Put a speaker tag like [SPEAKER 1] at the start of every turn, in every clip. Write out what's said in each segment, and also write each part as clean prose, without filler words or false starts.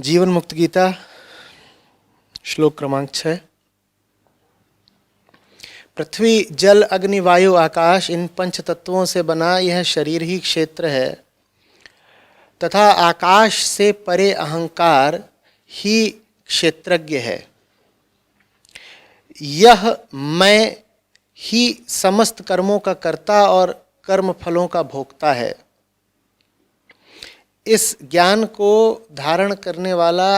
[SPEAKER 1] जीवन मुक्त गीता श्लोक क्रमांक 6। पृथ्वी जल अग्नि वायु आकाश इन पंच तत्वों से बना यह शरीर ही क्षेत्र है तथा आकाश से परे अहंकार ही क्षेत्रज्ञ है। यह मैं ही समस्त कर्मों का कर्ता और कर्म फलों का भोक्ता है। इस ज्ञान को धारण करने वाला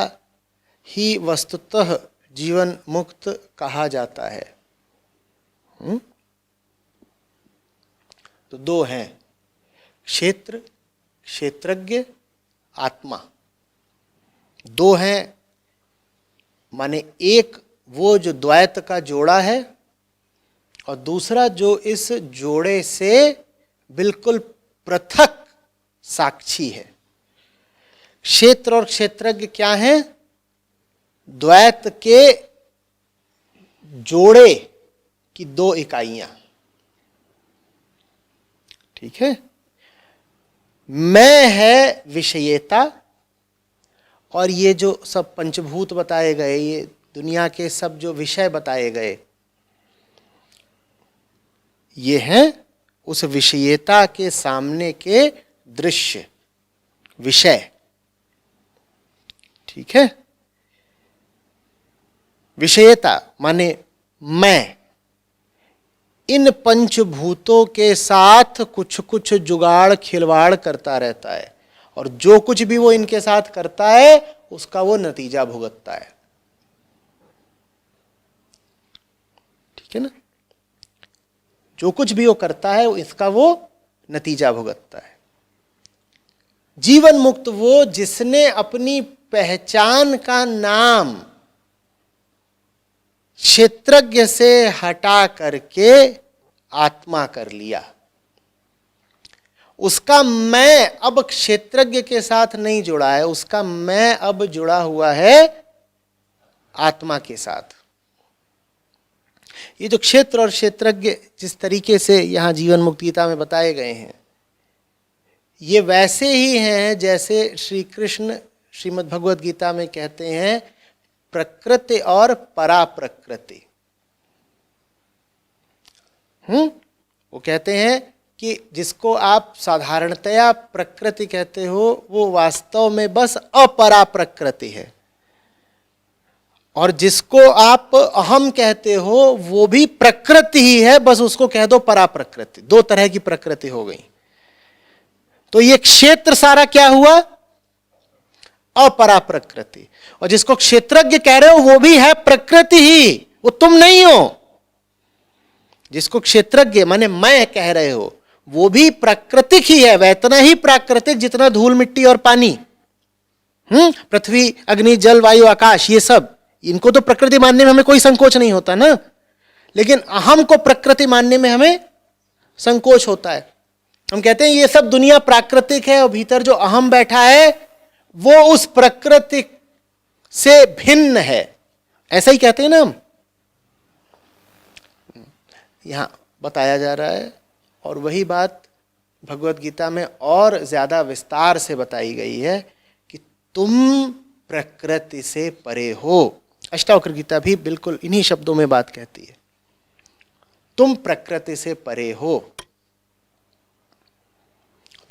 [SPEAKER 1] ही वस्तुतः जीवन मुक्त कहा जाता है। तो दो हैं, क्षेत्र, क्षेत्रज्ञ, आत्मा। दो हैं माने एक वो जो द्वैत का जोड़ा है और दूसरा जो इस जोड़े से बिल्कुल पृथक साक्षी है। क्षेत्र और क्षेत्रज्ञ क्या हैं? द्वैत के जोड़े की दो इकाइयां। ठीक है। मैं है विषयेता और ये जो सब पंचभूत बताए गए, ये दुनिया के सब जो विषय बताए गए, ये हैं उस विषयेता के सामने के दृश्य, विषय। ठीक है। विषयता माने मैं इन पंचभूतों के साथ कुछ कुछ जुगाड़ खिलवाड़ करता रहता है और जो कुछ भी वो इनके साथ करता है उसका वो नतीजा भुगतता है। ठीक है ना। जो कुछ भी वो करता है इसका वो नतीजा भुगतता है। जीवन मुक्त वो जिसने अपनी पहचान का नाम क्षेत्रज्ञ से हटा करके आत्मा कर लिया। उसका मैं अब क्षेत्रज्ञ के साथ नहीं जुड़ा है, उसका मैं अब जुड़ा हुआ है आत्मा के साथ। ये जो क्षेत्र और क्षेत्रज्ञ जिस तरीके से यहां जीवन मुक्त गीता में बताए गए हैं, ये वैसे ही हैं जैसे श्री कृष्ण श्रीमद् भगवद गीता में कहते हैं प्रकृति और पराप्रकृति। वो कहते हैं कि जिसको आप साधारणतया प्रकृति कहते हो वो वास्तव में बस अपराप्रकृति है, और जिसको आप अहम कहते हो वो भी प्रकृति ही है, बस उसको कह दो पराप्रकृति। दो तरह की प्रकृति हो गई। तो ये क्षेत्र सारा क्या हुआ? अपरा प्रकृति। और जिसको क्षेत्रज्ञ कह रहे हो वो भी है प्रकृति ही, वो तुम नहीं हो। जिसको क्षेत्रज्ञ माने मैं कह रहे हो वो भी प्राकृतिक ही है, वैतना ही प्राकृतिक जितना धूल मिट्टी और पानी। पृथ्वी अग्नि जल वायु आकाश, ये सब इनको तो प्रकृति मानने में हमें कोई संकोच नहीं होता ना, लेकिन अहम को प्रकृति मानने में हमें संकोच होता है। हम कहते हैं ये सब दुनिया प्राकृतिक है और भीतर जो अहम बैठा है वो उस प्रकृति से भिन्न है, ऐसा ही कहते हैं ना हम। यहां बताया जा रहा है और वही बात भगवत गीता में और ज्यादा विस्तार से बताई गई है कि तुम प्रकृति से परे हो। अष्टावक्र गीता भी बिल्कुल इन्हीं शब्दों में बात कहती है, तुम प्रकृति से परे हो।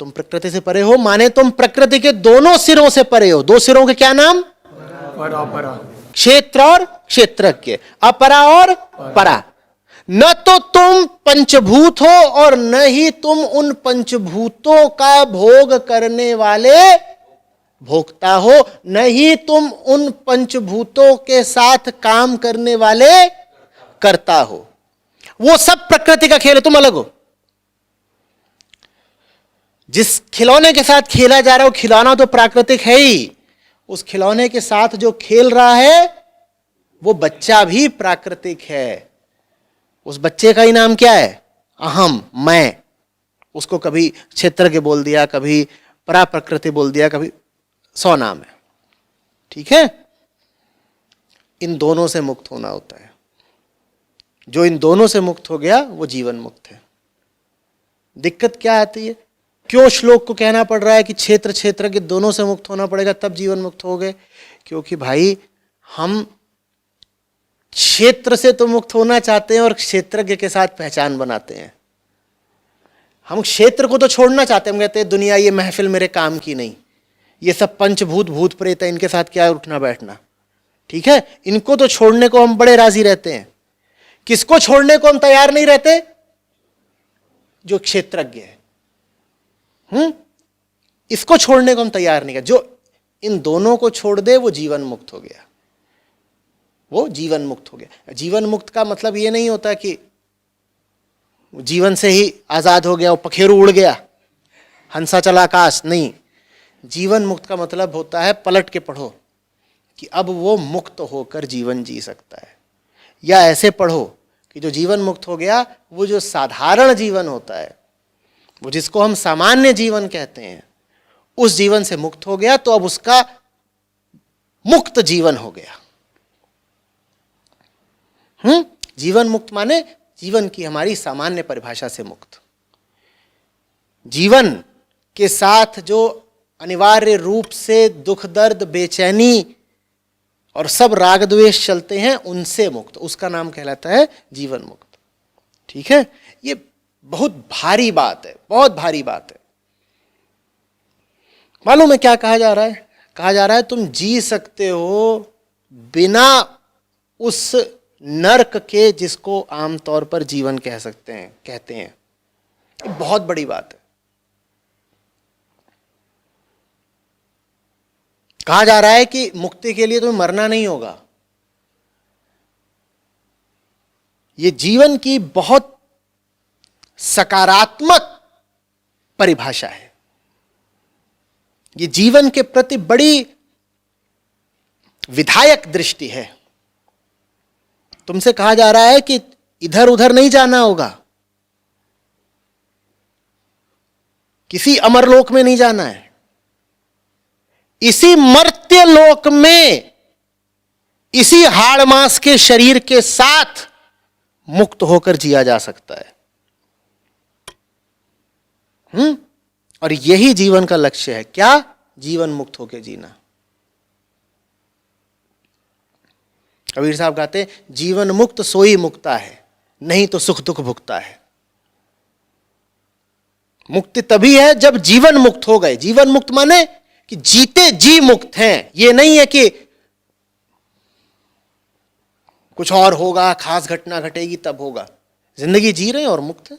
[SPEAKER 1] तुम प्रकृति से परे हो माने तुम प्रकृति के दोनों सिरों से परे हो। दो सिरों के क्या नाम? क्षेत्र और क्षेत्रज्ञ, अपरा और परा। न तो तुम पंचभूत हो और न ही तुम उन पंचभूतों का भोग करने वाले भोक्ता हो, न ही तुम उन पंचभूतों के साथ काम करने वाले कर्ता हो। वो सब प्रकृति का खेल है, तुम अलग हो। जिस खिलौने के साथ खेला जा रहा है वो खिलौना तो प्राकृतिक है ही, उस खिलौने के साथ जो खेल रहा है वो बच्चा भी प्राकृतिक है। उस बच्चे का ही नाम क्या है? अहम, मैं। उसको कभी क्षेत्र के बोल दिया, कभी पराप्रकृति बोल दिया, कभी 100 नाम है। ठीक है। इन दोनों से मुक्त होना होता है। जो इन दोनों से मुक्त हो गया वो जीवन मुक्त है। दिक्कत क्या आती है? क्यों श्लोक को कहना पड़ रहा है कि क्षेत्र क्षेत्रज्ञ दोनों से मुक्त होना पड़ेगा तब जीवन मुक्त हो गए? क्योंकि भाई हम क्षेत्र से तो मुक्त होना चाहते हैं और क्षेत्रज्ञ के साथ पहचान बनाते हैं। हम क्षेत्र को तो छोड़ना चाहते हैं, हम कहते हैं दुनिया ये महफिल मेरे काम की नहीं, ये सब पंचभूत भूत प्रेत है, इनके साथ क्या उठना बैठना, ठीक है, इनको तो छोड़ने को हम बड़े राजी रहते हैं। किसको छोड़ने को हम तैयार नहीं रहते? जो क्षेत्रज्ञ है। इसको छोड़ने को हम तैयार नहीं कर। जो इन दोनों को छोड़ दे वो जीवन मुक्त हो गया, वो जीवन मुक्त हो गया। जीवन मुक्त का मतलब ये नहीं होता कि जीवन से ही आजाद हो गया, वो पखेरु उड़ गया, हंसा चला आकाश, नहीं। जीवन मुक्त का मतलब होता है, पलट के पढ़ो, कि अब वो मुक्त होकर जीवन जी सकता है। या ऐसे पढ़ो कि जो जीवन मुक्त हो गया वो जो साधारण जीवन होता है, वो जिसको हम सामान्य जीवन कहते हैं, उस जीवन से मुक्त हो गया, तो अब उसका मुक्त जीवन हो गया। जीवन मुक्त माने जीवन की हमारी सामान्य परिभाषा से मुक्त। जीवन के साथ जो अनिवार्य रूप से दुख दर्द बेचैनी और सब राग द्वेष चलते हैं उनसे मुक्त, उसका नाम कहलाता है जीवन मुक्त। ठीक है, ये बहुत भारी बात है, बहुत भारी बात है। मालूम है क्या कहा जा रहा है? कहा जा रहा है तुम जी सकते हो बिना उस नरक के जिसको आमतौर पर जीवन कह सकते हैं, कहते हैं। ये बहुत बड़ी बात है। कहा जा रहा है कि मुक्ति के लिए तुम्हें मरना नहीं होगा। ये जीवन की बहुत सकारात्मक परिभाषा है। ये जीवन के प्रति बड़ी विधायक दृष्टि है। तुमसे कहा जा रहा है कि इधर उधर नहीं जाना होगा, किसी अमरलोक में नहीं जाना है, इसी मर्त्य लोक में इसी हाड़ मांस के शरीर के साथ मुक्त होकर जिया जा सकता है। और यही जीवन का लक्ष्य है। क्या? जीवन मुक्त होकर जीना। कबीर साहब कहते हैं जीवन मुक्त सोई मुक्ता है, नहीं तो सुख दुख भुगता है। मुक्ति तभी है जब जीवन मुक्त हो गए। जीवन मुक्त माने कि जीते जी मुक्त हैं। ये नहीं है कि कुछ और होगा, खास घटना घटेगी तब होगा। जिंदगी जी रहे हैं और मुक्त है।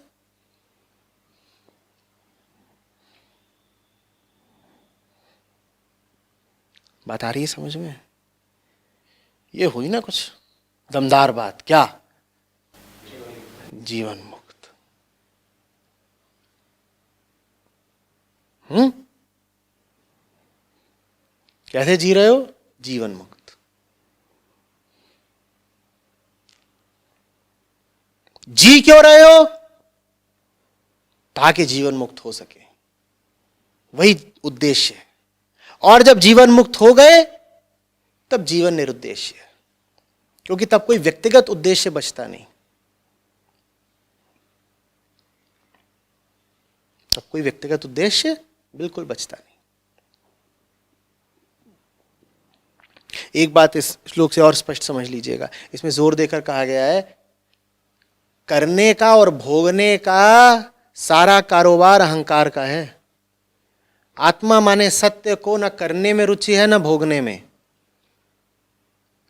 [SPEAKER 1] बात आ रही है समझ में? ये हुई ना कुछ दमदार बात। क्या? जीवन मुक्त। कैसे जी रहे हो? जीवन मुक्त। जी क्यों रहे हो? ताकि जीवन मुक्त हो सके, वही उद्देश्य है। और जब जीवन मुक्त हो गए तब जीवन निरुद्देश्य है, क्योंकि तब कोई व्यक्तिगत उद्देश्य बचता नहीं। तब कोई व्यक्तिगत उद्देश्य बिल्कुल बचता नहीं। एक बात इस श्लोक से और स्पष्ट समझ लीजिएगा। इसमें जोर देकर कहा गया है करने का और भोगने का सारा कारोबार अहंकार का है। आत्मा माने सत्य को न करने में रुचि है न भोगने में।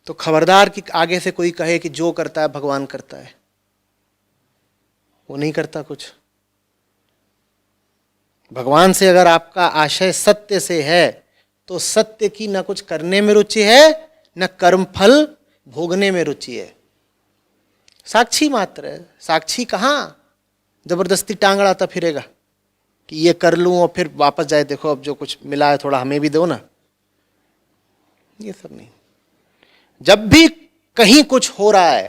[SPEAKER 1] तो खबरदार कि आगे से कोई कहे कि जो करता है भगवान करता है, वो नहीं करता कुछ। भगवान से अगर आपका आशय सत्य से है तो सत्य की न कुछ करने में रुचि है न कर्मफल भोगने में रुचि है। साक्षी मात्र है। साक्षी कहां जबरदस्ती टांग अड़ाता फिरेगा कि ये कर लूं और फिर वापस जाए, देखो अब जो कुछ मिला है थोड़ा हमें भी दो ना। ये सब नहीं। जब भी कहीं कुछ हो रहा है,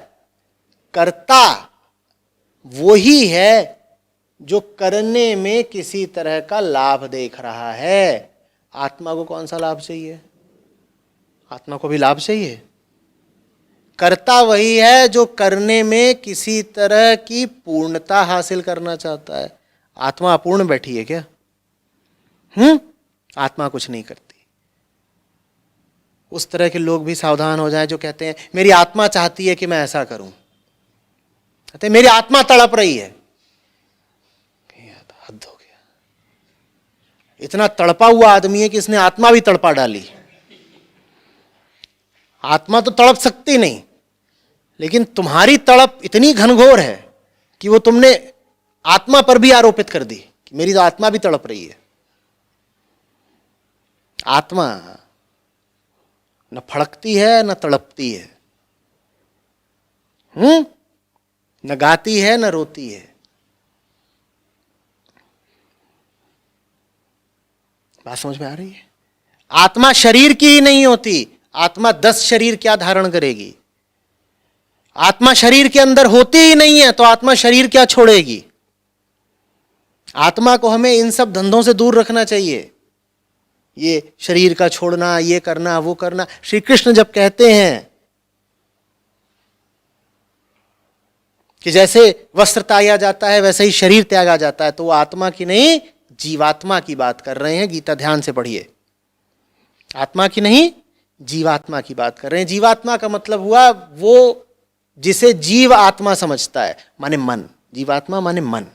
[SPEAKER 1] कर्ता वही है जो करने में किसी तरह का लाभ देख रहा है। आत्मा को कौन सा लाभ चाहिए? आत्मा को भी लाभ चाहिए। कर्ता वही है जो करने में किसी तरह की पूर्णता हासिल करना चाहता है। आत्मा अपूर्ण बैठी है क्या? आत्मा कुछ नहीं करती। उस तरह के लोग भी सावधान हो जाएं जो कहते हैं मेरी आत्मा चाहती है कि मैं ऐसा करूं, कहते हैं मेरी आत्मा तड़प रही है। हद हो गया, इतना तड़पा हुआ आदमी है कि इसने आत्मा भी तड़पा डाली। आत्मा तो तड़प सकती नहीं, लेकिन तुम्हारी तड़प इतनी घनघोर है कि वो तुमने आत्मा पर भी आरोपित कर दी कि मेरी तो आत्मा भी तड़प रही है। आत्मा न फड़कती है न तड़पती है, न गाती है न रोती है। बात समझ में आ रही है? आत्मा शरीर की ही नहीं होती, आत्मा 10 शरीर क्या धारण करेगी? आत्मा शरीर के अंदर होती ही नहीं है तो आत्मा शरीर क्या छोड़ेगी? आत्मा को हमें इन सब धंधों से दूर रखना चाहिए, ये शरीर का छोड़ना, ये करना, वो करना। श्री कृष्ण जब कहते हैं कि जैसे वस्त्र त्यागा जाता है वैसे ही शरीर त्यागा जाता है, तो वो आत्मा की नहीं जीवात्मा की बात कर रहे हैं। गीता ध्यान से पढ़िए, आत्मा की नहीं जीवात्मा की बात कर रहे हैं। जीवात्मा का मतलब हुआ वो जिसे जीव आत्मा समझता है, माने मन। जीवात्मा माने मन।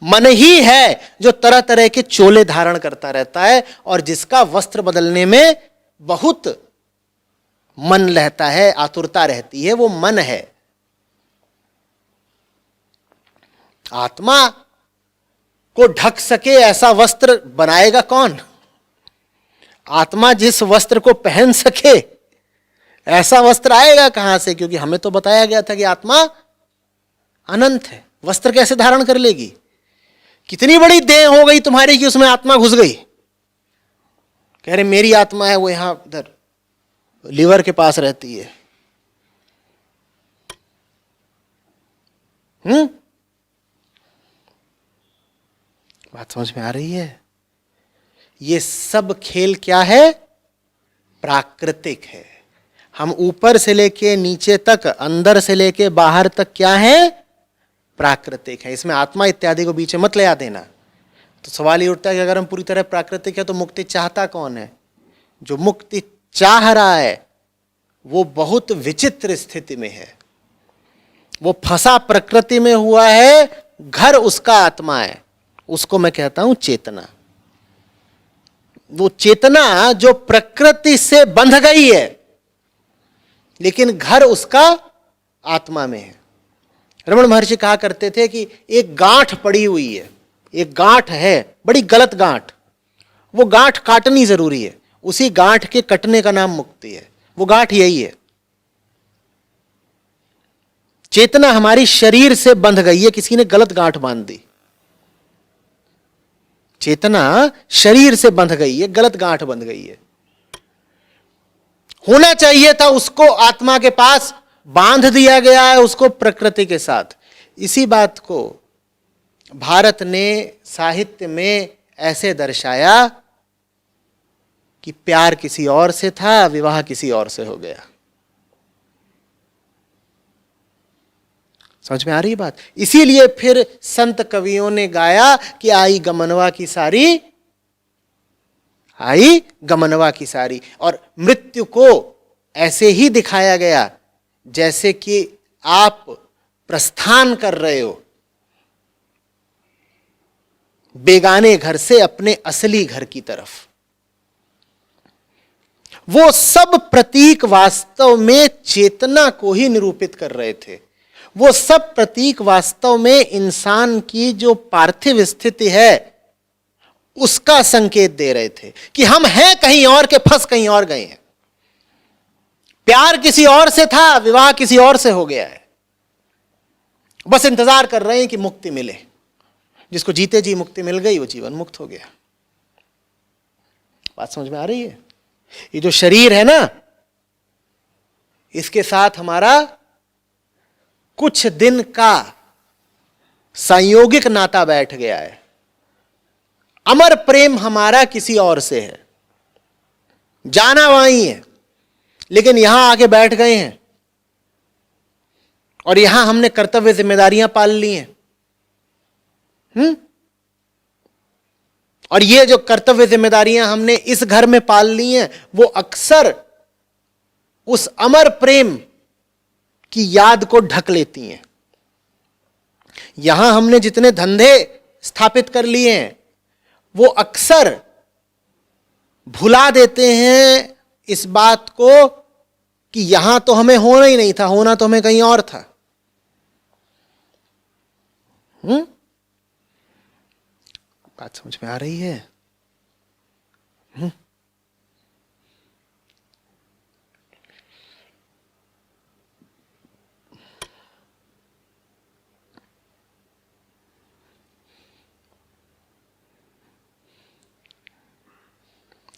[SPEAKER 1] मन ही है जो तरह तरह के चोले धारण करता रहता है और जिसका वस्त्र बदलने में बहुत मन रहता है, आतुरता रहती है, वो मन है। आत्मा को ढक सके ऐसा वस्त्र बनाएगा कौन? आत्मा जिस वस्त्र को पहन सके ऐसा वस्त्र आएगा कहां से? क्योंकि हमें तो बताया गया था कि आत्मा अनंत है, वस्त्र कैसे धारण कर लेगी? कितनी बड़ी देह हो गई तुम्हारी कि उसमें आत्मा घुस गई। कह रहे मेरी आत्मा है वो यहां इधर लीवर के पास रहती है। बात समझ में आ रही है? ये सब खेल क्या है? प्राकृतिक है। हम ऊपर से लेके नीचे तक, अंदर से लेके बाहर तक क्या है? प्राकृतिक है। इसमें आत्मा इत्यादि को बीच में मत ले आ देना। तो सवाल ये उठता है कि अगर हम पूरी तरह प्राकृतिक है तो मुक्ति चाहता कौन है? जो मुक्ति चाह रहा है वो बहुत विचित्र स्थिति में है, वो फंसा प्रकृति में हुआ है, घर उसका आत्मा है। उसको मैं कहता हूं चेतना। वो चेतना जो प्रकृति से बंध गई है लेकिन घर उसका आत्मा में है। रमण महर्षि कहा करते थे कि एक गांठ पड़ी हुई है, एक गांठ है, बड़ी गलत गांठ, वो गांठ काटनी जरूरी है। उसी गांठ के कटने का नाम मुक्ति है। वो गांठ यही है। चेतना हमारी शरीर से बंध गई है, किसी ने गलत गांठ बांध दी। चेतना शरीर से बंध गई है, गलत गांठ बंध गई है। होना चाहिए था उसको आत्मा के पास, बांध दिया गया है उसको प्रकृति के साथ। इसी बात को भारत ने साहित्य में ऐसे दर्शाया कि प्यार किसी और से था, विवाह किसी और से हो गया। समझ में आ रही बात? इसीलिए फिर संत कवियों ने गाया कि आई गमनवा की सारी, आई गमनवा की सारी। और मृत्यु को ऐसे ही दिखाया गया जैसे कि आप प्रस्थान कर रहे हो बेगाने घर से अपने असली घर की तरफ। वो सब प्रतीक वास्तव में चेतना को ही निरूपित कर रहे थे। वो सब प्रतीक वास्तव में इंसान की जो पार्थिव स्थिति है उसका संकेत दे रहे थे कि हम हैं कहीं और के, फंस कहीं और गए हैं। प्यार किसी और से था, विवाह किसी और से हो गया है। बस इंतजार कर रहे हैं कि मुक्ति मिले। जिसको जीते जी मुक्ति मिल गई वो जीवन मुक्त हो गया। बात समझ में आ रही है? ये जो शरीर है ना, इसके साथ हमारा कुछ दिन का संयोगिक नाता बैठ गया है। अमर प्रेम हमारा किसी और से है, जाना वहीं है, लेकिन यहां आके बैठ गए हैं और यहां हमने कर्तव्य जिम्मेदारियां पाल ली हैं। और ये जो कर्तव्य जिम्मेदारियां हमने इस घर में पाल ली हैं, वो अक्सर उस अमर प्रेम की याद को ढक लेती हैं। यहां हमने जितने धंधे स्थापित कर लिए हैं, वो अक्सर भुला देते हैं इस बात को कि यहां तो हमें होना ही नहीं था, होना तो हमें कहीं और था। बात समझ में आ रही है?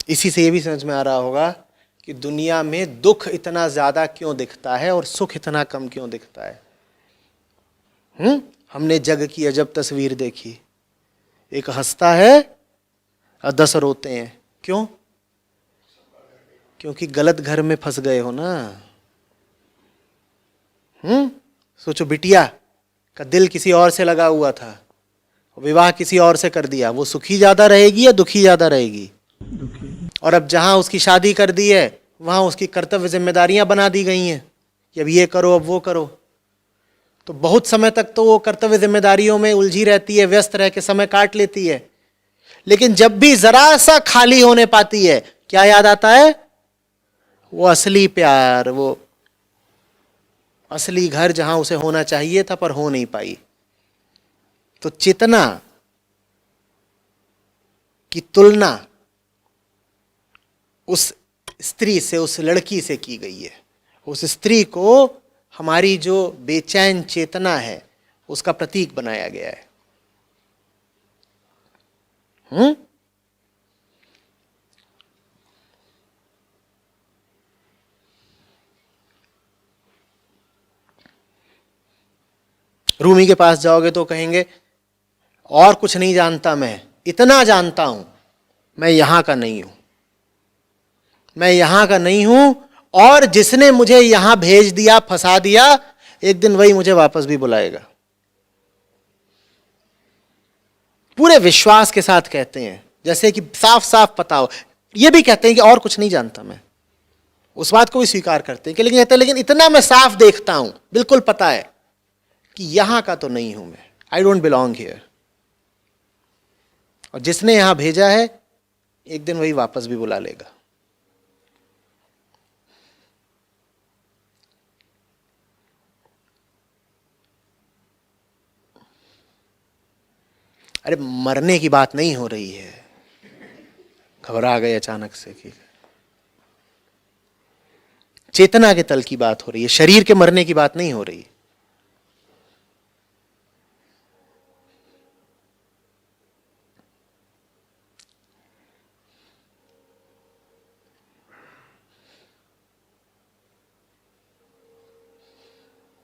[SPEAKER 1] इसी से ये भी समझ में आ रहा होगा कि दुनिया में दुख इतना ज्यादा क्यों दिखता है और सुख इतना कम क्यों दिखता है। हमने जग की अजब तस्वीर देखी, एक हंसता है और 10 रोते हैं। क्यों? क्योंकि गलत घर में फंस गए हो ना। सोचो, बिटिया का दिल किसी और से लगा हुआ था, विवाह किसी और से कर दिया, वो सुखी ज्यादा रहेगी या दुखी ज्यादा रहेगी? और अब जहां उसकी शादी कर दी है, वहां उसकी कर्तव्य जिम्मेदारियां बना दी गई हैं कि अब ये करो, अब वो करो। तो बहुत समय तक तो वो कर्तव्य जिम्मेदारियों में उलझी रहती है, व्यस्त रह के समय काट लेती है। लेकिन जब भी जरा सा खाली होने पाती है, क्या याद आता है? वो असली प्यार, वो असली घर जहां उसे होना चाहिए था पर हो नहीं पाई। तो चेतना की तुलना उस स्त्री से, उस लड़की से की गई है। उस स्त्री को हमारी जो बेचैन चेतना है उसका प्रतीक बनाया गया है। रूमी के पास जाओगे तो कहेंगे और कुछ नहीं जानता, मैं इतना जानता हूं, मैं यहां का नहीं हूं, मैं यहां का नहीं हूं, और जिसने मुझे यहां भेज दिया, फंसा दिया, एक दिन वही मुझे वापस भी बुलाएगा। पूरे विश्वास के साथ कहते हैं, जैसे कि साफ साफ पता हो। ये भी कहते हैं कि और कुछ नहीं जानता मैं, उस बात को भी स्वीकार करते हैं कि लेकिन इतना मैं साफ देखता हूं, बिल्कुल पता है कि यहां का तो नहीं हूं मैं, आई डोंट बिलोंग हियर। और जिसने यहां भेजा है, एक दिन वही वापस भी बुला लेगा। अरे मरने की बात नहीं हो रही है, घबरा गए अचानक से कि चेतना के तल की बात हो रही है, शरीर के मरने की बात नहीं हो रही।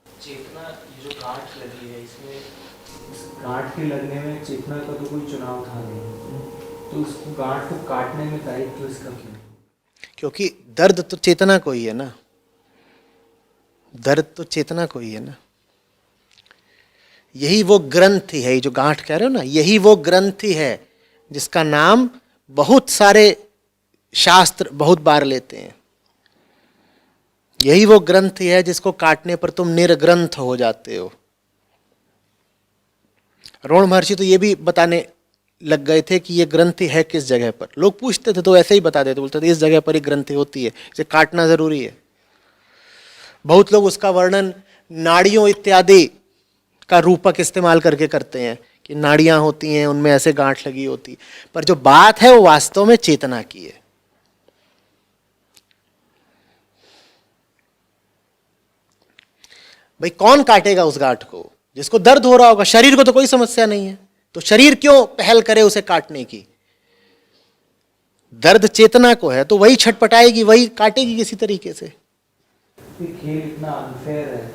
[SPEAKER 2] चेतना, ये जो गांठ लगी है, इसमें इस गांठ के लगने में चेतना का तो कोई चुनाव था नहीं, तो उसको गांठ को काटने में दायित्व तो इसका क्यों?
[SPEAKER 1] क्योंकि दर्द तो चेतना को ही है ना, दर्द तो चेतना को ही है ना। यही वो ग्रंथि है, जो गांठ कह रहे हो ना, यही वो ग्रंथि है जिसका नाम बहुत सारे शास्त्र बहुत बार लेते हैं। यही वो ग्रंथि है जिसको काटने पर तुम निर्ग्रंथ हो जाते हो। रोण महर्षि तो ये भी बताने लग गए थे कि ये ग्रंथि है किस जगह पर। लोग पूछते थे तो ऐसे ही बता देते, बोलते थे इस जगह पर ही ग्रंथि होती है, इसे काटना जरूरी है। बहुत लोग उसका वर्णन नाड़ियों इत्यादि का रूपक इस्तेमाल करके करते हैं कि नाड़ियां होती हैं, उनमें ऐसे गांठ लगी होती, पर जो बात है वो वास्तव में चेतना की है। भाई कौन काटेगा उस गांठ को? जिसको दर्द हो रहा होगा। शरीर को तो कोई समस्या नहीं है, तो शरीर क्यों पहल करे उसे काटने की? दर्द चेतना को है तो वही छटपटाएगी, वही काटेगी किसी तरीके से।
[SPEAKER 2] ये खेल इतना अनफेयर है।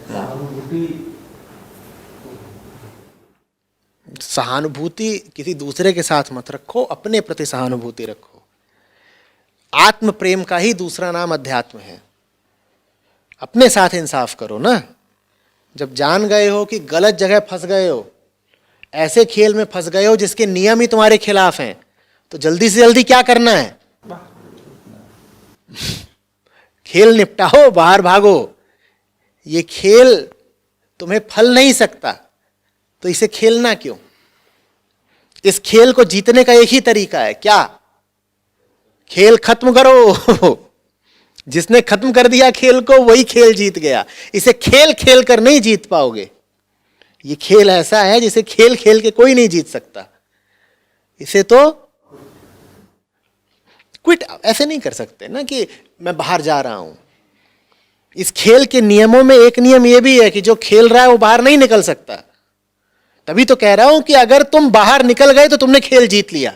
[SPEAKER 1] सहानुभूति किसी दूसरे के साथ मत रखो, अपने प्रति सहानुभूति रखो। आत्म प्रेम का ही दूसरा नाम अध्यात्म है। अपने साथ इंसाफ करो ना। जब जान गए हो कि गलत जगह फंस गए हो, ऐसे खेल में फंस गए हो जिसके नियम ही तुम्हारे खिलाफ हैं, तो जल्दी से जल्दी क्या करना है? खेल निपटाओ, बाहर भागो। ये खेल तुम्हें फल नहीं सकता, तो इसे खेलना क्यों? इस खेल को जीतने का एक ही तरीका है, क्या? खेल खत्म करो। जिसने खत्म कर दिया खेल को, वही खेल जीत गया। इसे खेल खेल कर नहीं जीत पाओगे। ये खेल ऐसा है जिसे खेल खेल के कोई नहीं जीत सकता। इसे तो क्विट ऐसे नहीं कर सकते ना कि मैं बाहर जा रहा हूं। इस खेल के नियमों में एक नियम यह भी है कि जो खेल रहा है वो बाहर नहीं निकल सकता। तभी तो कह रहा हूं कि अगर तुम बाहर निकल गए तो तुमने खेल जीत लिया,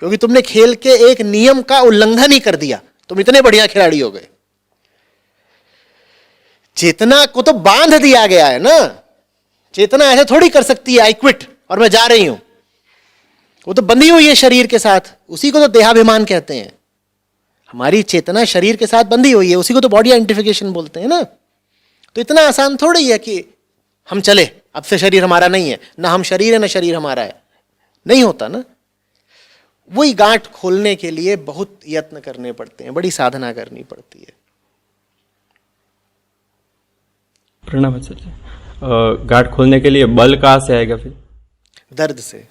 [SPEAKER 1] क्योंकि तुमने खेल के एक नियम का उल्लंघन ही कर दिया। तुम इतने बढ़िया खिलाड़ी हो गए। चेतना को तो बांध दिया गया है ना। चेतना ऐसे थोड़ी कर सकती है आई क्विट और मैं जा रही हूं। वो तो बंधी हुई है शरीर के साथ। उसी को तो देहाभिमान कहते हैं। हमारी चेतना शरीर के साथ बंधी हुई है, उसी को तो बॉडी आइडेंटिफिकेशन बोलते हैं ना। तो इतना आसान थोड़ी है कि हम चले, अब से शरीर हमारा नहीं है, ना हम शरीर है ना शरीर हमारा है। नहीं होता ना। वही गांठ खोलने के लिए बहुत यत्न करने पड़ते हैं, बड़ी साधना करनी पड़ती है।
[SPEAKER 3] प्रणाम आचार्य। गांठ खोलने के लिए बल कहाँ से आएगा फिर?
[SPEAKER 1] दर्द से।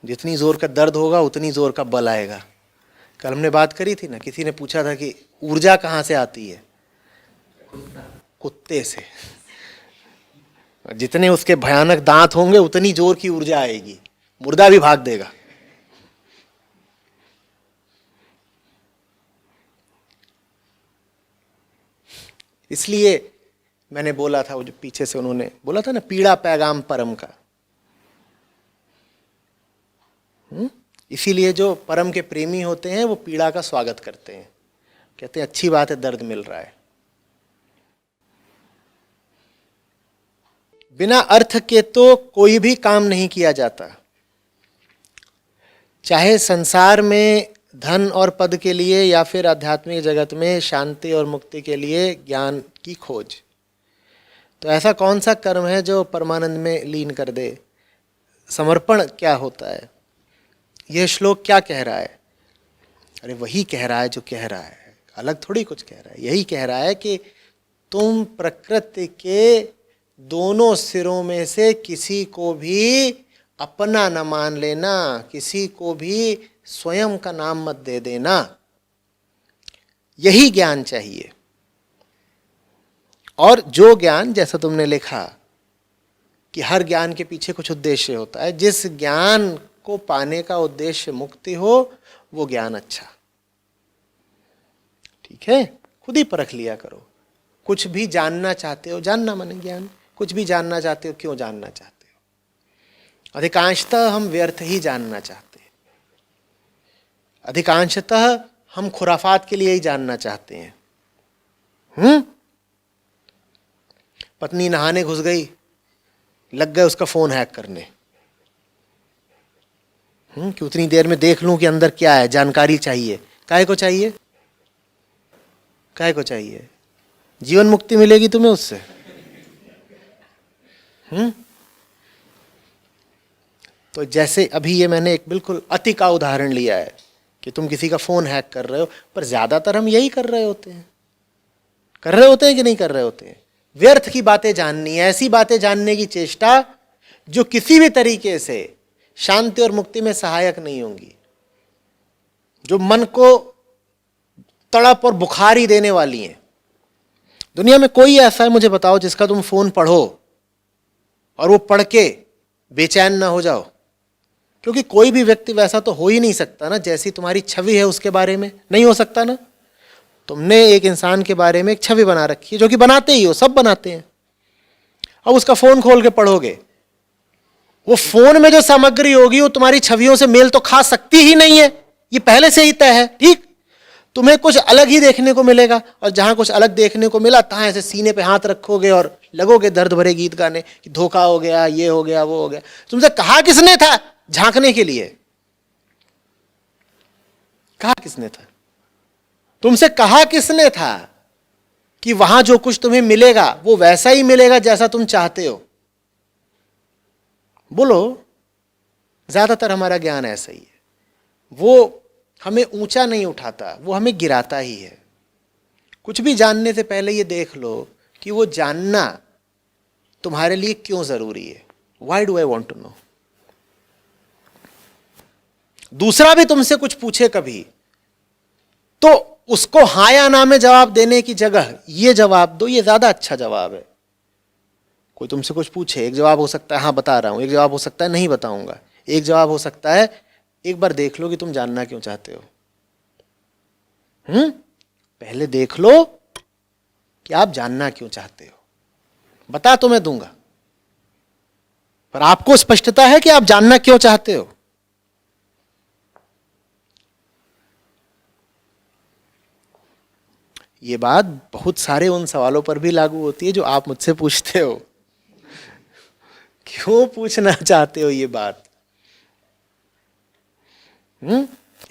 [SPEAKER 1] जितनी जोर का दर्द होगा उतनी जोर का बल आएगा। कल हमने बात करी थी ना, किसी ने पूछा था कि ऊर्जा कहाँ से आती है? कुत्ते से। जितने उसके भयानक दांत होंगे उतनी जोर की ऊर्जा आएगी, मुर्दा भी भाग देगा। इसलिए मैंने बोला था, वो जो पीछे से उन्होंने बोला था ना, पीड़ा पैगाम परम का। इसीलिए जो परम के प्रेमी होते हैं वो पीड़ा का स्वागत करते हैं, कहते हैं अच्छी बात है, दर्द मिल रहा है। बिना अर्थ के तो कोई भी काम नहीं किया जाता। चाहे संसार में धन और पद के लिए या फिर आध्यात्मिक जगत में शांति और मुक्ति के लिए ज्ञान की खोज। तो ऐसा कौन सा कर्म है जो परमानंद में लीन कर दे? समर्पण क्या होता है? यह श्लोक क्या कह रहा है? अरे वही कह रहा है जो कह रहा है, अलग थोड़ी कुछ कह रहा है। यही कह रहा है कि तुम प्रकृति के दोनों सिरों में से किसी को भी अपना न मान लेना, किसी को भी स्वयं का नाम मत दे देना। यही ज्ञान चाहिए। और जो ज्ञान, जैसा तुमने लिखा कि हर ज्ञान के पीछे कुछ उद्देश्य होता है, जिस ज्ञान को पाने का उद्देश्य मुक्ति हो वो ज्ञान अच्छा। ठीक है, खुद ही परख लिया करो। कुछ भी जानना चाहते हो, जानना माने ज्ञान। कुछ भी जानना चाहते हो, क्यों जानना चाहते हो? अधिकांशतः हम व्यर्थ ही जानना चाहते हैं। अधिकांशतः हम खुराफात के लिए ही जानना चाहते हैं। पत्नी नहाने घुस गई, लग गए उसका फोन हैक करने। कि उतनी देर में देख लूं कि अंदर क्या है, जानकारी चाहिए। काहे को चाहिए? काहे को चाहिए? जीवन मुक्ति मिलेगी तुम्हें उससे। तो जैसे अभी ये मैंने एक बिल्कुल अति का उदाहरण लिया है कि तुम किसी का फोन हैक कर रहे हो, पर ज्यादातर हम यही कर रहे होते हैं। कर रहे होते हैं कि नहीं कर रहे होते हैं? व्यर्थ की बातें जाननी, ऐसी बातें जानने की चेष्टा जो किसी भी तरीके से शांति और मुक्ति में सहायक नहीं होंगी, जो मन को तड़प और बुखारी देने वाली हैं। दुनिया में कोई ऐसा है मुझे बताओ जिसका तुम फोन पढ़ो और वो पढ़ के बेचैन ना हो जाओ? क्योंकि कोई भी व्यक्ति वैसा तो हो ही नहीं सकता ना, जैसी तुम्हारी छवि है उसके बारे में। नहीं हो सकता ना। तुमने एक इंसान के बारे में एक छवि बना रखी है, जो कि बनाते ही हो, सब बनाते हैं। अब उसका फोन खोल के पढ़ोगे, वो फोन में जो सामग्री होगी वो तुम्हारी छवियों से मेल तो खा सकती ही नहीं है, ये पहले से ही तय है। ठीक, तुम्हें कुछ अलग ही देखने को मिलेगा, और जहां कुछ अलग देखने को मिला तहां ऐसे सीने पे हाथ रखोगे और लगोगे दर्द भरे गीत गाने कि धोखा हो गया, ये हो गया, वो हो गया। तुमसे कहा किसने था झांकने के लिए? कहा किसने था? तुमसे कहा किसने था कि वहां जो कुछ तुम्हें मिलेगा वो वैसा ही मिलेगा जैसा तुम चाहते हो? बोलो। ज्यादातर हमारा ज्ञान ऐसा ही है, वो हमें ऊंचा नहीं उठाता, वो हमें गिराता ही है। कुछ भी जानने से पहले ये देख लो कि वो जानना तुम्हारे लिए क्यों जरूरी है। Why do I want to know? दूसरा भी तुमसे कुछ पूछे कभी, तो उसको हाँ या ना में जवाब देने की जगह ये जवाब दो, ये ज्यादा अच्छा जवाब है। कोई तुमसे कुछ पूछे, एक जवाब हो सकता है हाँ बता रहा हूं, एक जवाब हो सकता है नहीं बताऊंगा, एक जवाब हो सकता है एक बार देख लो कि तुम जानना क्यों चाहते हो। पहले देख लो कि आप जानना क्यों चाहते हो। बता तो मैं दूंगा, पर आपको स्पष्टता है कि आप जानना क्यों चाहते हो। ये बात बहुत सारे उन सवालों पर भी लागू होती है जो आप मुझसे पूछते हो। क्यों पूछना चाहते हो ये बात?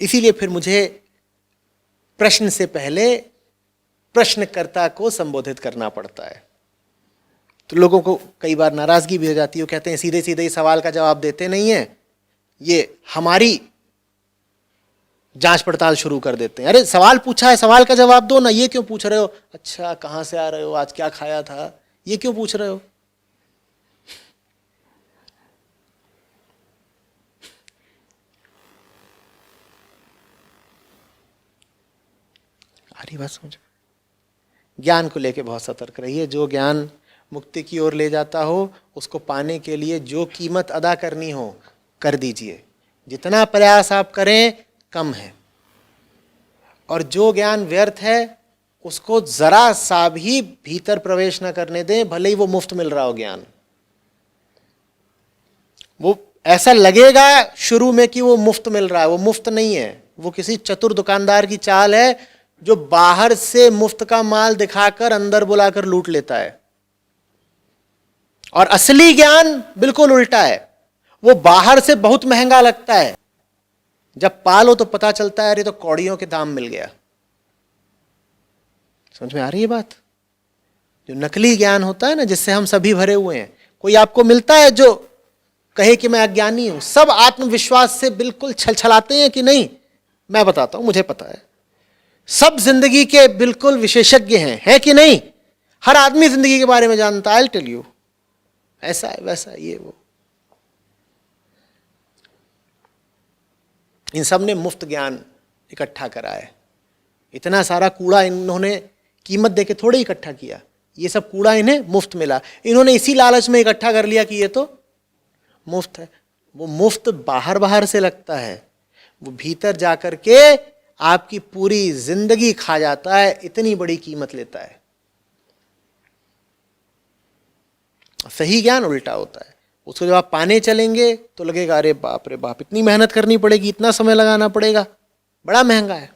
[SPEAKER 1] इसीलिए फिर मुझे प्रश्न से पहले प्रश्नकर्ता को संबोधित करना पड़ता है। तो लोगों को कई बार नाराजगी भी हो जाती है, वो कहते हैं सीधे सीधे सवाल का जवाब देते नहीं है, ये हमारी जांच पड़ताल शुरू कर देते हैं। अरे सवाल पूछा है, सवाल का जवाब दो ना, ये क्यों पूछ रहे हो? अच्छा कहां से आ रहे हो, आज क्या खाया था, ये क्यों पूछ रहे हो? आ रही बात समझ? ज्ञान को लेके बहुत सतर्क रहिए। जो ज्ञान मुक्ति की ओर ले जाता हो, उसको पाने के लिए जो कीमत अदा करनी हो कर दीजिए। जितना प्रयास आप करें कम है। और जो ज्ञान व्यर्थ है उसको जरा सा भी भीतर प्रवेश न करने दें, भले ही वो मुफ्त मिल रहा हो ज्ञान। वो ऐसा लगेगा शुरू में कि वो मुफ्त मिल रहा है, वो मुफ्त नहीं है। वो किसी चतुर दुकानदार की चाल है जो बाहर से मुफ्त का माल दिखाकर अंदर बुलाकर लूट लेता है। और असली ज्ञान बिल्कुल उल्टा है, वो बाहर से बहुत महंगा लगता है, जब पालो तो पता चलता है अरे तो कौड़ियों के दाम मिल गया। समझ में आ रही है बात? जो नकली ज्ञान होता है ना, जिससे हम सभी भरे हुए हैं, कोई आपको मिलता है जो कहे कि मैं अज्ञानी हूं, सब आत्मविश्वास से बिल्कुल छलछलाते हैं कि नहीं मैं बताता हूं, मुझे पता है। सब जिंदगी के बिल्कुल विशेषज्ञ हैं, है कि नहीं? हर आदमी जिंदगी के बारे में जानता है। आई टेल यू, ऐसा है वैसा है, ये वो। इन सब ने मुफ्त ज्ञान इकट्ठा करा है। इतना सारा कूड़ा इन्होंने कीमत देके थोड़े इकट्ठा किया, ये सब कूड़ा इन्हें मुफ्त मिला। इन्होंने इसी लालच में इकट्ठा कर लिया कि ये तो मुफ्त है। वो मुफ्त बाहर बाहर से लगता है, वो भीतर जाकर के आपकी पूरी जिंदगी खा जाता है, इतनी बड़ी कीमत लेता है। सही ज्ञान उल्टा होता है। उसको जब आप पाने चलेंगे तो लगेगा अरे बाप रे बाप, इतनी मेहनत करनी पड़ेगी, इतना समय लगाना पड़ेगा, बड़ा महंगा है।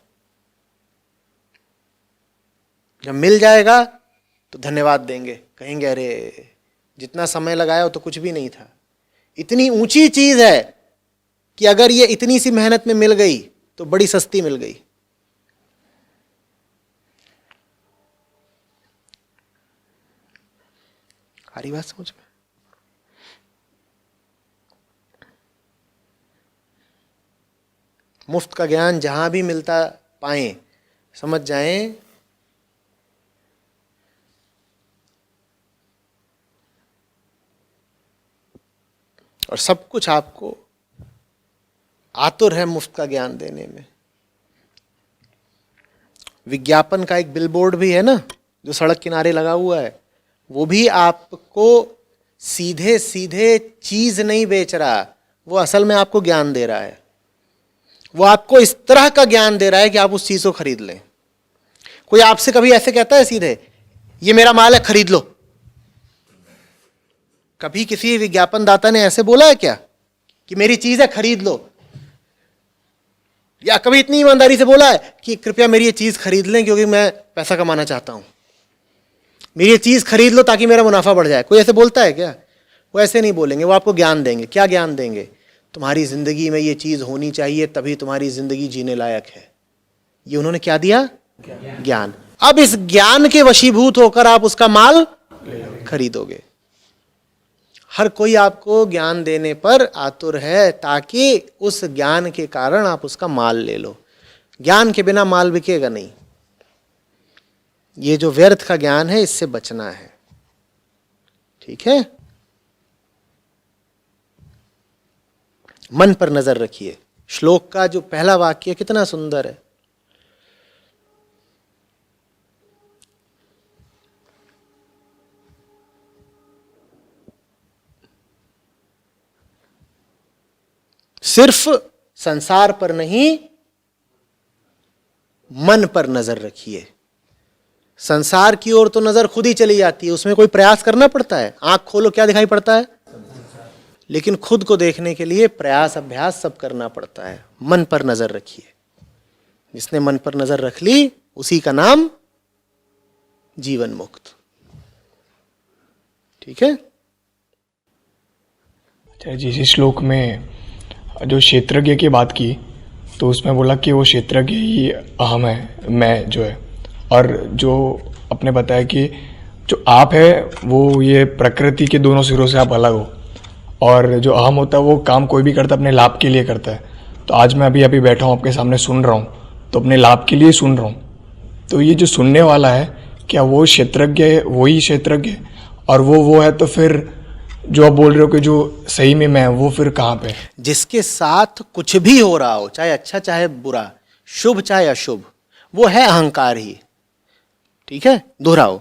[SPEAKER 1] जब मिल जाएगा तो धन्यवाद देंगे, कहेंगे अरे जितना समय लगाया हो तो कुछ भी नहीं था। इतनी ऊंची चीज है कि अगर ये इतनी सी मेहनत में मिल गई तो बड़ी सस्ती मिल गई। हरी बात समझ में? मुफ्त का ज्ञान जहां भी मिलता पाए, समझ जाएं और सब कुछ आपको आतुर है मुफ्त का ज्ञान देने में। विज्ञापन का एक बिलबोर्ड भी है ना, जो सड़क किनारे लगा हुआ है, वो भी आपको सीधे सीधे चीज नहीं बेच रहा, वो असल में आपको ज्ञान दे रहा है। वो आपको इस तरह का ज्ञान दे रहा है कि आप उस चीज को खरीद लें। कोई आपसे कभी ऐसे कहता है सीधे ये मेरा माल है खरीद लो? कभी किसी विज्ञापन दाता ने ऐसे बोला है क्या कि मेरी चीज है खरीद लो? या कभी इतनी ईमानदारी से बोला है कि कृपया मेरी ये चीज खरीद लें क्योंकि मैं पैसा कमाना चाहता हूं, मेरी ये चीज खरीद लो ताकि मेरा मुनाफा बढ़ जाए? कोई ऐसे बोलता है क्या? वो ऐसे नहीं बोलेंगे। वो आपको ज्ञान देंगे। क्या ज्ञान देंगे? तुम्हारी जिंदगी में ये चीज होनी चाहिए तभी तुम्हारी जिंदगी जीने लायक है। ये उन्होंने क्या दिया? ज्ञान। अब इस ज्ञान के वशीभूत होकर आप उसका माल खरीदोगे। हर कोई आपको ज्ञान देने पर आतुर है ताकि उस ज्ञान के कारण आप उसका माल ले लो। ज्ञान के बिना माल बिकेगा नहीं। ये जो व्यर्थ का ज्ञान है इससे बचना है, ठीक है। मन पर नजर रखिए। श्लोक का जो पहला वाक्य कितना सुंदर है। सिर्फ संसार पर नहीं, मन पर नजर रखिए। संसार की ओर तो नजर खुद ही चली जाती है, उसमें कोई प्रयास करना पड़ता है। आंख खोलो क्या दिखाई पड़ता है, लेकिन खुद को देखने के लिए प्रयास अभ्यास सब करना पड़ता है। मन पर नजर रखिए। जिसने मन पर नजर रख ली उसी का नाम जीवन मुक्त, ठीक है।
[SPEAKER 4] अच्छा जी, इस श्लोक में जो क्षेत्रज्ञ की बात की तो उसमें बोला कि वो क्षेत्रज्ञ ही अहम है, मैं जो है, और जो आपने बताया कि जो आप है वो ये प्रकृति के दोनों सिरों से आप अलग हो, और जो अहम होता है वो काम कोई भी करता है अपने लाभ के लिए करता है। तो आज मैं अभी बैठा हूँ आपके सामने सुन रहा हूँ तो अपने लाभ के लिए सुन रहा हूँ। तो ये जो सुनने वाला है क्या वो क्षेत्रज्ञ है, वही क्षेत्रज्ञ है? और वो है तो फिर जो आप बोल रहे हो कि जो सही में मैं, वो फिर कहाँ पे?
[SPEAKER 1] जिसके साथ कुछ भी हो रहा हो, चाहे अच्छा चाहे बुरा, शुभ चाहे अशुभ, वो है अहंकार ही, ठीक है। दोहराओ,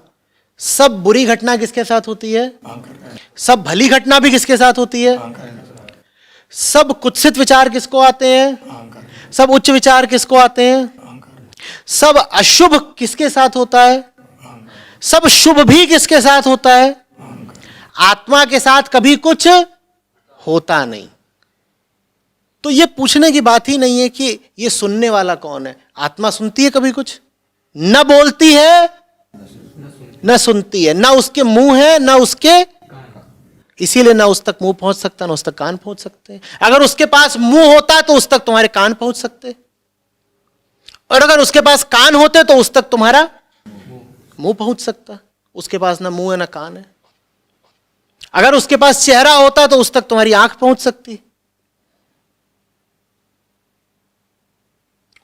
[SPEAKER 1] सब बुरी घटना किसके साथ होती है? सब भली घटना भी किसके साथ होती है? सब कुत्सित विचार किसको आते हैं? सब उच्च विचार किसको आते हैं? सब अशुभ किसके साथ होता है? सब शुभ भी किसके साथ होता है? आत्मा के साथ कभी कुछ होता नहीं। तो ये पूछने की बात ही नहीं है कि ये सुनने वाला कौन है। आत्मा सुनती है कभी कुछ? न बोलती है न सुनती है, न उसके मुंह है न उसके, इसीलिए ना उस तक मुंह पहुंच सकता, ना उस तक कान पहुंच सकते। अगर उसके पास मुंह होता तो उस तक तुम्हारे कान पहुंच सकते, और अगर उसके पास कान होते तो उस तक तुम्हारा मुंह पहुंच सकता। उसके पास ना मुंह है ना कान है। अगर उसके पास चेहरा होता तो उस तक तुम्हारी आंख पहुंच सकती।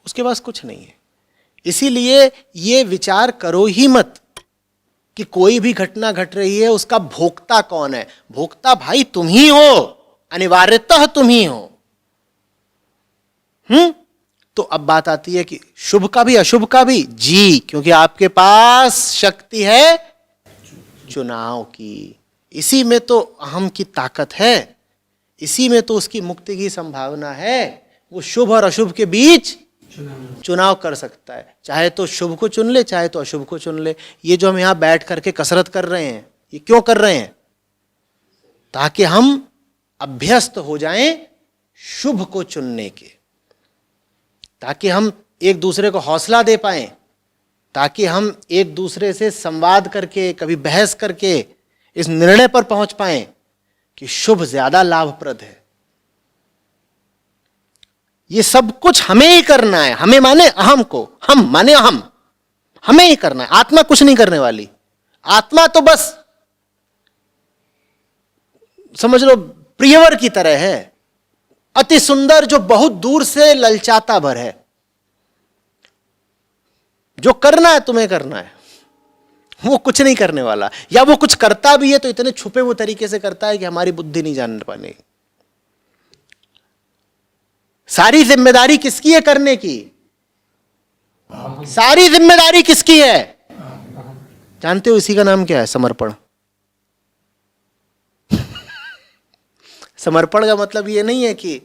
[SPEAKER 1] उसके पास कुछ नहीं है। इसीलिए ये विचार करो ही मत कि कोई भी घटना घट रही है उसका भोक्ता कौन है। भोक्ता भाई तुम ही हो, अनिवार्यतः तुम ही हो। तो अब बात आती है कि शुभ का भी अशुभ का भी जी, क्योंकि आपके पास शक्ति है चुनाव की। इसी में तो अहम की ताकत है, इसी में तो उसकी मुक्ति की संभावना है। वो शुभ और अशुभ के बीच चुनाव कर सकता है। चाहे तो शुभ को चुन ले, चाहे तो अशुभ को चुन ले। ये जो हम यहां बैठ करके कसरत कर रहे हैं, ये क्यों कर रहे हैं? ताकि हम अभ्यस्त हो जाएं शुभ को चुनने के, ताकि हम एक दूसरे को हौसला दे पाएं, ताकि हम एक दूसरे से संवाद करके, कभी बहस करके इस निर्णय पर पहुंच पाएं कि शुभ ज्यादा लाभप्रद है। ये सब कुछ हमें ही करना है। हमें माने अहम को, हम माने अहम, हमें ही करना है। आत्मा कुछ नहीं करने वाली। आत्मा तो बस समझ लो प्रियवर की तरह है, अति सुंदर, जो बहुत दूर से ललचाता भर है। जो करना है तुम्हें करना है, वो कुछ नहीं करने वाला। या वो कुछ करता भी है तो इतने छुपे हुए तरीके से करता है कि हमारी बुद्धि नहीं जान पाने। सारी जिम्मेदारी किसकी है करने की? सारी जिम्मेदारी किसकी है? जानते हो इसी का नाम क्या है? समर्पण। समर्पण का मतलब ये नहीं है कि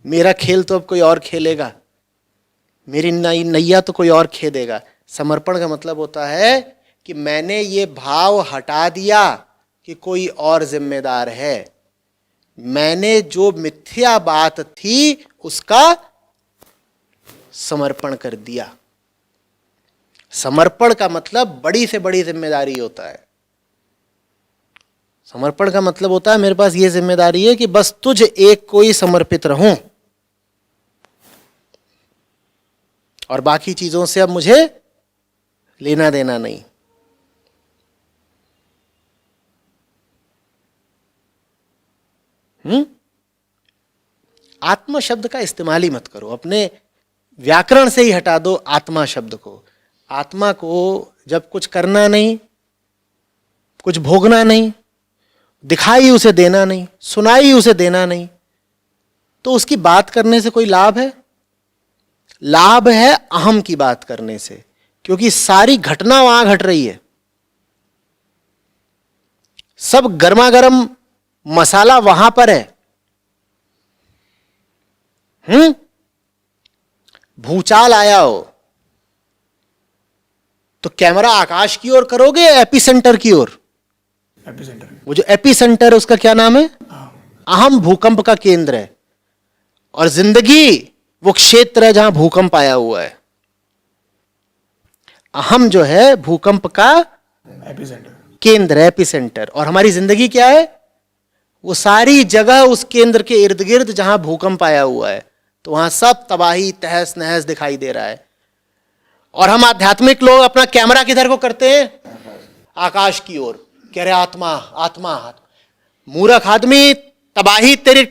[SPEAKER 1] मेरा खेल तो अब कोई और खेलेगा, मेरी नैया तो कोई और खेदेगा। समर्पण का मतलब होता है कि मैंने ये भाव हटा दिया कि कोई और जिम्मेदार है। मैंने जो मिथ्या बात थी उसका समर्पण कर दिया। समर्पण का मतलब बड़ी से बड़ी जिम्मेदारी होता है। समर्पण का मतलब होता है मेरे पास ये जिम्मेदारी है कि बस तुझ एक को ही समर्पित रहूं और बाकी चीजों से अब मुझे लेना देना नहीं। आत्मा शब्द का इस्तेमाल ही मत करो, अपने व्याकरण से ही हटा दो आत्मा शब्द को। आत्मा को जब कुछ करना नहीं, कुछ भोगना नहीं, दिखाई उसे देना नहीं, सुनाई उसे देना नहीं, तो उसकी बात करने से कोई लाभ है? लाभ है अहम की बात करने से, क्योंकि सारी घटना वहां घट रही है। सब गर्मा गर्म मसाला वहां पर है। भूचाल आया हो तो कैमरा आकाश की ओर करोगे या एपीसेंटर की ओर?
[SPEAKER 4] एपिसेंटर।
[SPEAKER 1] वो जो एपीसेंटर है उसका क्या नाम है? अहम भूकंप का केंद्र है। और जिंदगी वो क्षेत्र है जहां भूकंप आया हुआ है। अहम जो है भूकंप का
[SPEAKER 4] एपिसेंटर।
[SPEAKER 1] केंद्र है, एपीसेंटर। और हमारी जिंदगी क्या है? वो सारी जगह उस केंद्र के इर्द गिर्द जहां भूकंप आया हुआ है, तो वहां सब तबाही तहस नहस दिखाई दे रहा है। और हम आध्यात्मिक लोग अपना कैमरा किधर को करते हैं? आकाश की ओर। कह रहे आत्मा आत्मा। मूर्ख आदमी, तबाही तेरी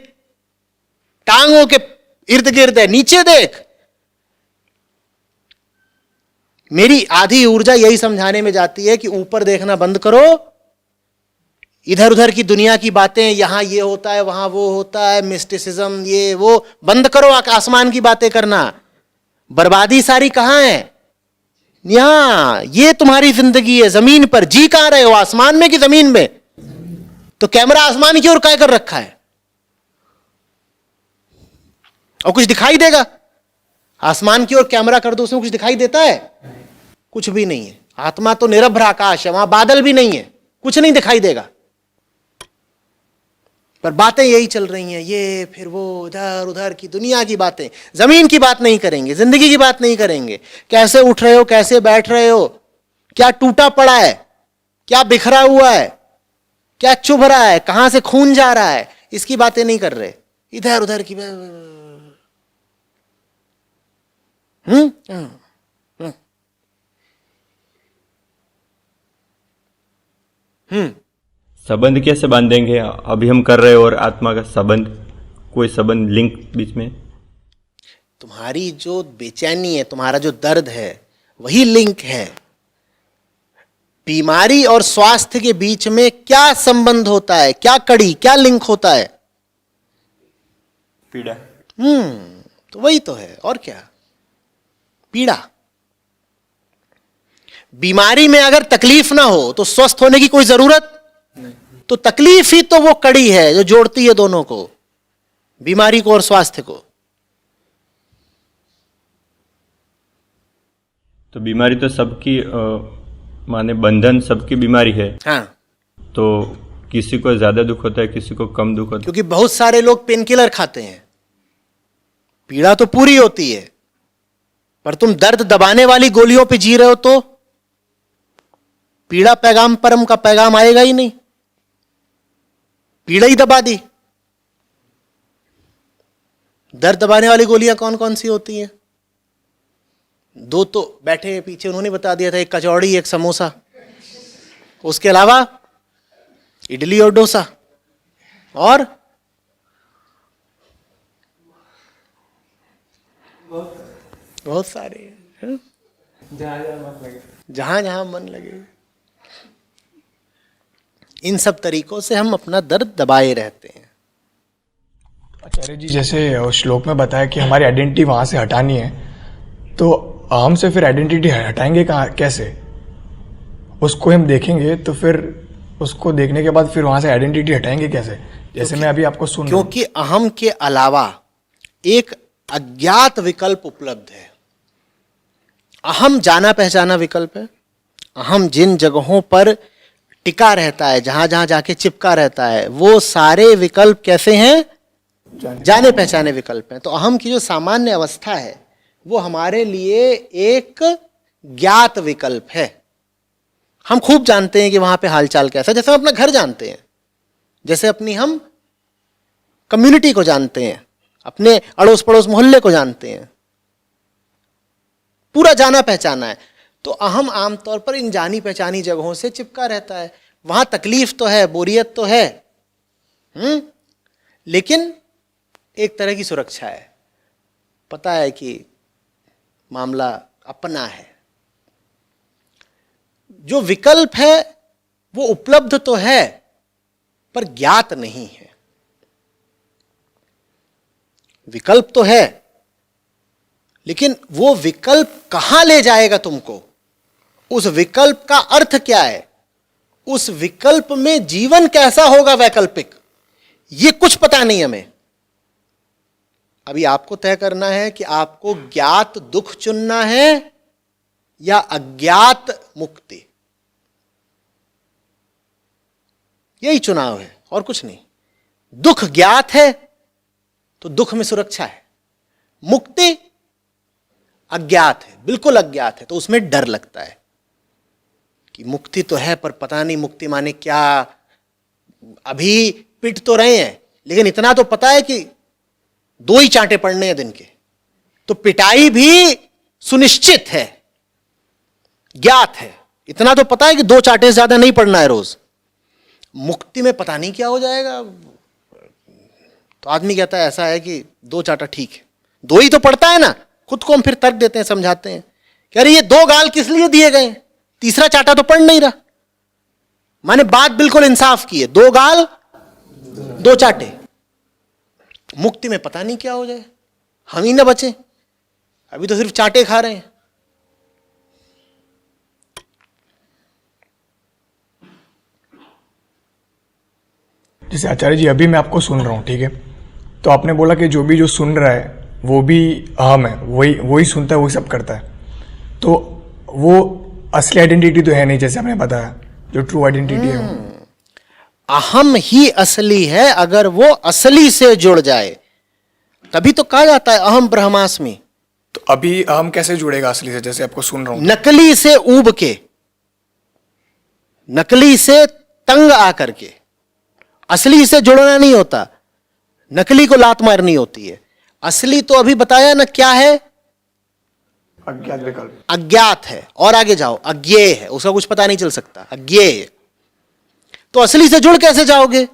[SPEAKER 1] टांगों के इर्द गिर्द है, नीचे देख। मेरी आधी ऊर्जा यही समझाने में जाती है कि ऊपर देखना बंद करो, इधर उधर की दुनिया की बातें, यहां ये होता है वहां वो होता है, मिस्टिसिज्म ये वो बंद करो। आसमान की बातें करना। बर्बादी सारी कहां है? यहां। ये तुम्हारी जिंदगी है जमीन पर। जी कहां रहे हो, आसमान में कि जमीन में? तो कैमरा आसमान की ओर काय कर रखा है? और कुछ दिखाई देगा? आसमान की ओर कैमरा कर दो, उसमें कुछ दिखाई देता है? कुछ भी नहीं है। आत्मा तो निरभ्र आकाश है, वहां बादल भी नहीं है, कुछ नहीं दिखाई देगा। पर बातें यही चल रही हैं, ये फिर वो, इधर उधर की दुनिया की बातें। जमीन की बात नहीं करेंगे, जिंदगी की बात नहीं करेंगे। कैसे उठ रहे हो, कैसे बैठ रहे हो, क्या टूटा पड़ा है, क्या बिखरा हुआ है, क्या चुभ रहा है, कहां से खून जा रहा है, इसकी बातें नहीं कर रहे। इधर उधर की
[SPEAKER 3] संबंध कैसे बांधेंगे? अभी हम कर रहे हैं, और आत्मा का संबंध, कोई संबंध, लिंक बीच में?
[SPEAKER 1] तुम्हारी जो बेचैनी है, तुम्हारा जो दर्द है, वही लिंक है। बीमारी और स्वास्थ्य के बीच में क्या संबंध होता है, क्या कड़ी, क्या लिंक होता है?
[SPEAKER 3] पीड़ा।
[SPEAKER 1] तो वही तो है, और क्या? पीड़ा। बीमारी में अगर तकलीफ ना हो तो स्वस्थ होने की कोई जरूरत नहीं। तो तकलीफ ही तो वो कड़ी है जो जोड़ती है दोनों को, बीमारी को और स्वास्थ्य को।
[SPEAKER 3] तो बीमारी तो सबकी माने बंधन सबकी बीमारी है।
[SPEAKER 1] हाँ।
[SPEAKER 3] तो किसी को ज्यादा दुख होता है, किसी को कम दुख होता है।
[SPEAKER 1] क्योंकि बहुत सारे लोग पेन किलर खाते हैं, पीड़ा तो पूरी होती है, पर तुम दर्द दबाने वाली गोलियों पे जी रहे हो तो पीड़ा पैगाम परम का पैगाम आएगा ही नहीं, पीड़ा ही दबा दी। दर्द दबाने वाली गोलियां कौन कौन सी होती हैं? दो तो बैठे हैं पीछे, उन्होंने बता दिया था, एक कचौड़ी, एक समोसा, उसके अलावा इडली और डोसा, और बहुत सारे हैं। जहां जहां मन लगे। इन सब तरीकों से हम अपना दर्द दबाए रहते हैं।
[SPEAKER 4] आचार्य जी, जैसे श्लोक में बताया कि हमारी आइडेंटिटी वहां से हटानी है, तो हम से फिर आइडेंटिटी हटाएंगे कहाँ, कैसे? उसको हम देखेंगे तो फिर उसको देखने के बाद फिर वहां से आइडेंटिटी हटाएंगे कैसे? जैसे मैं अभी आपको सुन रहा हूं।
[SPEAKER 1] क्योंकि अहम के अलावा एक अज्ञात विकल्प उपलब्ध है। अहम जाना पहचाना विकल्प है। अहम जिन जगहों पर टिका रहता है, जहां जहां जाके चिपका रहता है, वो सारे विकल्प कैसे हैं? जाने पहचाने विकल्प हैं। तो अहम की जो सामान्य अवस्था है वो हमारे लिए एक ज्ञात विकल्प है। हम खूब जानते हैं कि वहां पे हालचाल कैसा है, जैसे हम अपना घर जानते हैं, जैसे अपनी हम कम्युनिटी को जानते हैं, अपने अड़ोस पड़ोस मोहल्ले को जानते हैं, पूरा जाना पहचाना है। तो अहम आमतौर पर इन जानी पहचानी जगहों से चिपका रहता है। वहां तकलीफ तो है, बोरियत तो है, लेकिन एक तरह की सुरक्षा है, पता है कि मामला अपना है। जो विकल्प है वो उपलब्ध तो है पर ज्ञात नहीं है। विकल्प तो है लेकिन वो विकल्प कहां ले जाएगा तुमको, उस विकल्प का अर्थ क्या है, उस विकल्प में जीवन कैसा होगा वैकल्पिक, ये कुछ पता नहीं हमें। अभी आपको तय करना है कि आपको ज्ञात दुख चुनना है या अज्ञात मुक्ति। यही चुनाव है और कुछ नहीं। दुख ज्ञात है तो दुख में सुरक्षा है, मुक्ति अज्ञात है, बिल्कुल अज्ञात है, तो उसमें डर लगता है कि मुक्ति तो है पर पता नहीं मुक्ति माने क्या। अभी पिट तो रहे हैं लेकिन इतना तो पता है कि 2 ही चांटे पड़ने हैं दिन के, तो पिटाई भी सुनिश्चित है, ज्ञात है। इतना तो पता है कि 2 चांटे से ज्यादा नहीं पड़ना है रोज। मुक्ति में पता नहीं क्या हो जाएगा। तो आदमी कहता है ऐसा है कि 2 चांटा ठीक है, 2 ही तो पड़ता है ना। खुद को हम फिर तर्क देते हैं, समझाते हैं कि अरे ये 2 गाल किस लिए दिए गए, तीसरा चांटा तो पड़ नहीं रहा। माने बात बिल्कुल इंसाफ की है, 2 गाल 2 चांटे। मुक्ति में पता नहीं क्या हो जाए, हम ही ना बचे, अभी तो सिर्फ चांटे खा रहे हैं।
[SPEAKER 4] जैसे आचार्य जी अभी मैं आपको सुन रहा हूँ, ठीक है, तो आपने बोला कि जो सुन रहा है वो भी अहम है, वही सुनता है, वही सब करता है। तो वो असली आइडेंटिटी तो है नहीं, जैसे आपने बताया, जो ट्रू आइडेंटिटी है वो
[SPEAKER 1] अहम ही असली है। अगर वो असली से जुड़ जाए तभी तो कहा जाता है अहम ब्रह्मास्मि।
[SPEAKER 4] तो अभी अहम कैसे जुड़ेगा असली से, जैसे आपको सुन रहा हूँ?
[SPEAKER 1] नकली से ऊब के, नकली से तंग आकर के। असली से जुड़ना नहीं होता, नकली को लात मारनी होती है। असली तो अभी बताया ना क्या है,
[SPEAKER 4] अज्ञात विकल्प,
[SPEAKER 1] अज्ञात है। और आगे जाओ, अज्ञेय है, उसका कुछ पता नहीं चल सकता, अज्ञेय। तो असली से जुड़ कैसे जाओगे?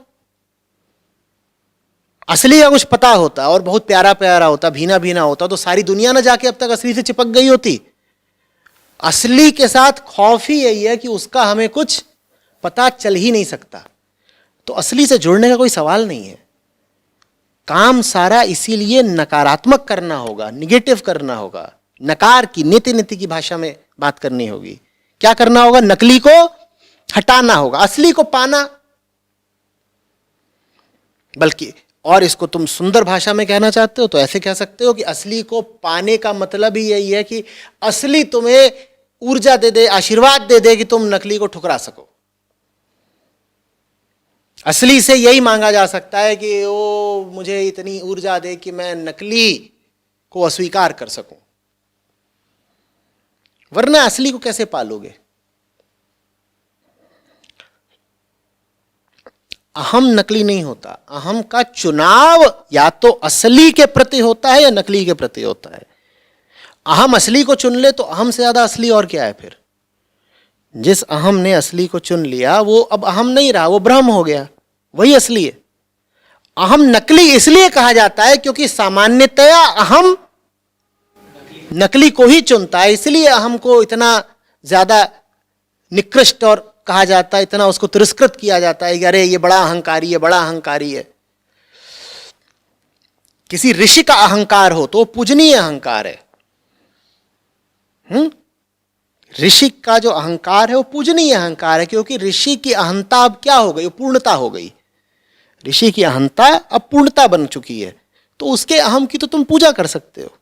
[SPEAKER 1] असली का कुछ पता होता और बहुत प्यारा प्यारा होता, भीना भीना होता, तो सारी दुनिया ना जाके अब तक असली से चिपक गई होती। असली के साथ खौफ ही यही है कि उसका हमें कुछ पता चल ही नहीं सकता। तो असली से जुड़ने का कोई सवाल नहीं है। काम सारा इसीलिए नकारात्मक करना होगा, निगेटिव करना होगा, नकार की, नीति की भाषा में बात करनी होगी। क्या करना होगा? नकली को हटाना होगा, असली को पाना। बल्कि और इसको तुम सुंदर भाषा में कहना चाहते हो तो ऐसे कह सकते हो कि असली को पाने का मतलब ही यही है कि असली तुम्हें ऊर्जा दे दे, आशीर्वाद दे दे कि तुम नकली को ठुकरा सको। असली से यही मांगा जा सकता है कि वो मुझे इतनी ऊर्जा दे कि मैं नकली को अस्वीकार कर सकूं, वरना असली को कैसे पालोगे? अहम नकली नहीं होता। अहम का चुनाव या तो असली के प्रति होता है या नकली के प्रति होता है। अहम असली को चुन ले तो अहम से ज्यादा असली और क्या है फिर? जिस अहम ने असली को चुन लिया वो अब अहम नहीं रहा, वो ब्रह्म हो गया, वही असली है। अहम नकली इसलिए कहा जाता है क्योंकि सामान्यतया अहम नकली को ही चुनता है, इसलिए अहम को इतना ज्यादा निकृष्ट और कहा जाता है, इतना उसको तिरस्कृत किया जाता है कि अरे ये बड़ा अहंकारी है, बड़ा अहंकारी है। किसी ऋषि का अहंकार हो तो वो पूजनीय अहंकार है। ऋषि का जो अहंकार है वो पूजनीय अहंकार है, क्योंकि ऋषि की अहंता अब क्या हो गई? वो पूर्णता हो गई। ऋषि की अहंता अब पूर्णता बन चुकी है, तो उसके अहम की तो तुम पूजा कर सकते हो।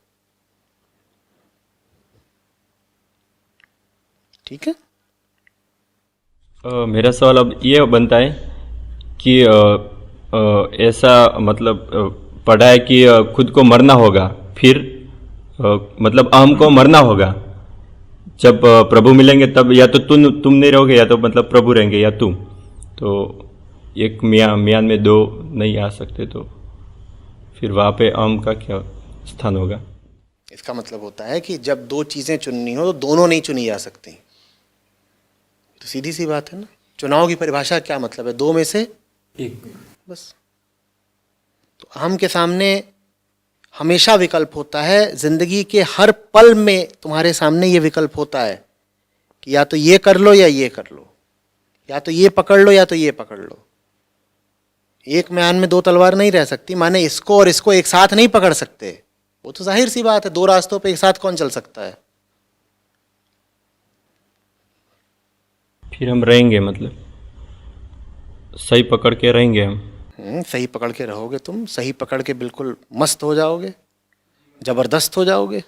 [SPEAKER 1] ठीक है।
[SPEAKER 3] मेरा सवाल अब ये बनता है कि ऐसा मतलब पढ़ा है कि खुद को मरना होगा, फिर मतलब अहम को मरना होगा। जब प्रभु मिलेंगे तब या तो तुम नहीं रहोगे या तो मतलब प्रभु रहेंगे या तुम, तो एक म्यान में 2 नहीं आ सकते, तो फिर वहाँ पे अहम का क्या स्थान होगा?
[SPEAKER 1] इसका मतलब होता है कि जब 2 चीजें चुननी हो तो दोनों नहीं चुनी जा सकती। तो सीधी सी बात है ना। चुनाव की परिभाषा क्या मतलब है? 2 में से
[SPEAKER 2] 1।
[SPEAKER 1] बस। तो अहम के सामने हमेशा विकल्प होता है, जिंदगी के हर पल में तुम्हारे सामने ये विकल्प होता है कि या तो ये कर लो या ये कर लो, या तो ये पकड़ लो या तो ये पकड़ लो। एक म्यान में दो तलवार नहीं रह सकती, माने इसको और इसको एक साथ नहीं पकड़ सकते। वो तो जाहिर सी बात है, दो रास्तों पे एक साथ कौन चल सकता है।
[SPEAKER 3] फिर हम रहेंगे, मतलब सही पकड़ के रहेंगे हम।
[SPEAKER 1] सही पकड़ के रहोगे तुम, सही पकड़ के बिल्कुल मस्त हो जाओगे, जबरदस्त हो जाओगे।